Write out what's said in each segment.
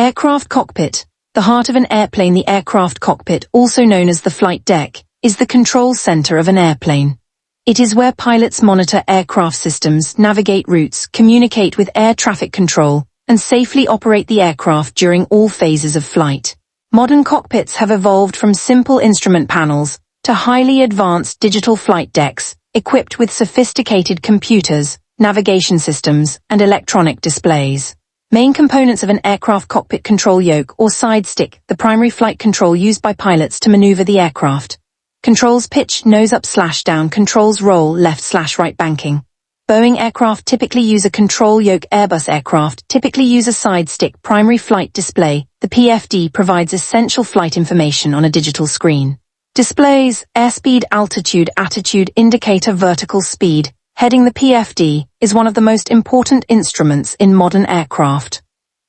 Aircraft cockpit. The heart of an airplane, the aircraft cockpit, also known as the flight deck, is the control center of an airplane. It is where pilots monitor aircraft systems, navigate routes, communicate with air traffic control, and safely operate the aircraft during all phases of flight. Modern cockpits have evolved from simple instrument panels to highly advanced digital flight decks, equipped with sophisticated computers, navigation systems, and electronic displays. Main components of an aircraft cockpit: control yoke or side stick, the primary flight control used by pilots to maneuver the aircraft. Controls: pitch, nose up/down, controls roll, left/right banking. Boeing aircraft typically use a control yoke. Airbus aircraft typically use a side stick. Primary flight display, the PFD, provides essential flight information on a digital screen. Displays: airspeed, altitude, attitude indicator, vertical speed. Heading. The PFD is one of the most important instruments in modern aircraft.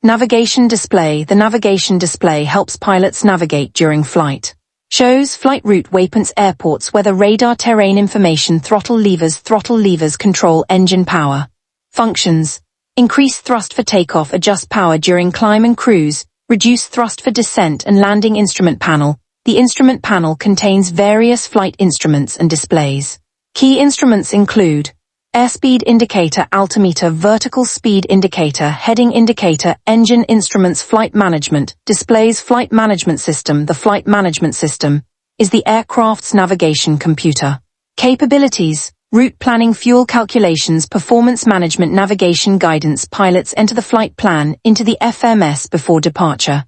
Navigation display. The navigation display helps pilots navigate during flight. Shows flight route, waypoints, airports, weather, radar, terrain information. Throttle levers control engine power. Functions: increase thrust for takeoff, adjust power during climb and cruise, reduce thrust for descent and landing. Instrument panel. The instrument panel contains various flight instruments and displays. Key instruments include airspeed indicator, altimeter, vertical speed indicator, heading indicator, engine instruments. Flight management displays, flight management system. The flight management system is the aircraft's navigation computer. Capabilities: route planning, fuel calculations, performance management, navigation guidance. Pilots enter the flight plan into the FMS before departure.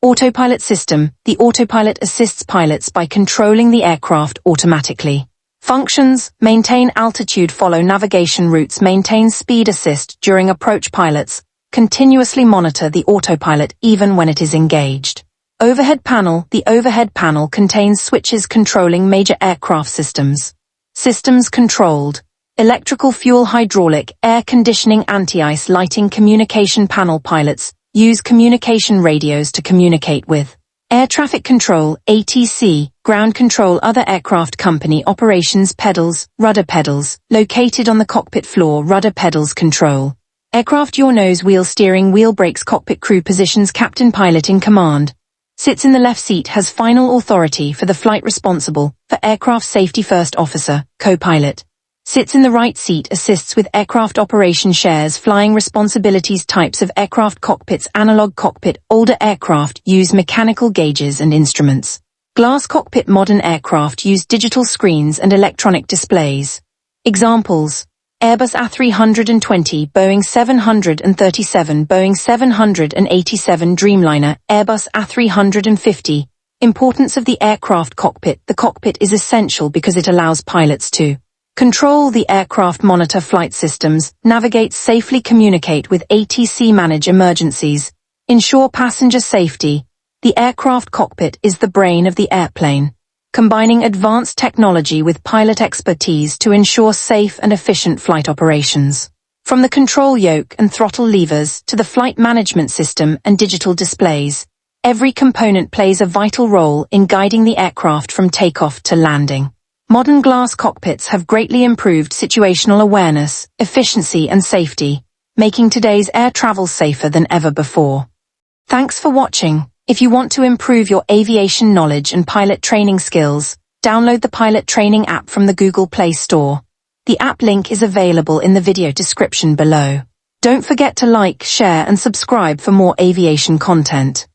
Autopilot system. The autopilot assists pilots by controlling the aircraft automatically. Functions: maintain altitude, follow navigation routes, maintain speed, assist during approach. Pilots continuously monitor the autopilot even when it is engaged. Overhead panel. The overhead panel contains switches controlling major aircraft systems. Systems controlled: electrical, fuel, hydraulic, air conditioning, anti-ice, lighting. Communication panel. Pilots use communication radios to communicate with air traffic control, ATC, ground control, other aircraft company operations. Pedals, rudder pedals, located on the cockpit floor. Rudder pedals control aircraft yaw, nose, wheel, steering wheel, brakes. Cockpit crew positions: captain, pilot in command, sits in the left seat, has final authority for the flight. Responsible for aircraft safety: first officer, co-pilot, sits in the right seat, assists with aircraft operation, shares flying responsibilities. Types of aircraft cockpits: analog cockpit. Older aircraft use mechanical gauges and instruments. Glass cockpit. Modern aircraft use digital screens and electronic displays. Examples: Airbus A320, Boeing 737, Boeing 787, Dreamliner, Airbus A350. Importance of the aircraft cockpit. The cockpit is essential because it allows pilots to control the aircraft, monitor flight systems, navigate safely, communicate with ATC, manage emergencies, ensure passenger safety. The aircraft cockpit is the brain of the airplane, combining advanced technology with pilot expertise to ensure safe and efficient flight operations. From the control yoke and throttle levers to the flight management system and digital displays, every component plays a vital role in guiding the aircraft from takeoff to landing. Modern glass cockpits have greatly improved situational awareness, efficiency, and safety, making today's air travel safer than ever before. Thanks for watching. If you want to improve your aviation knowledge and pilot training skills, download the Pilot Training app from the Google Play Store. The app link is available in the video description below. Don't forget to like, share, and subscribe for more aviation content.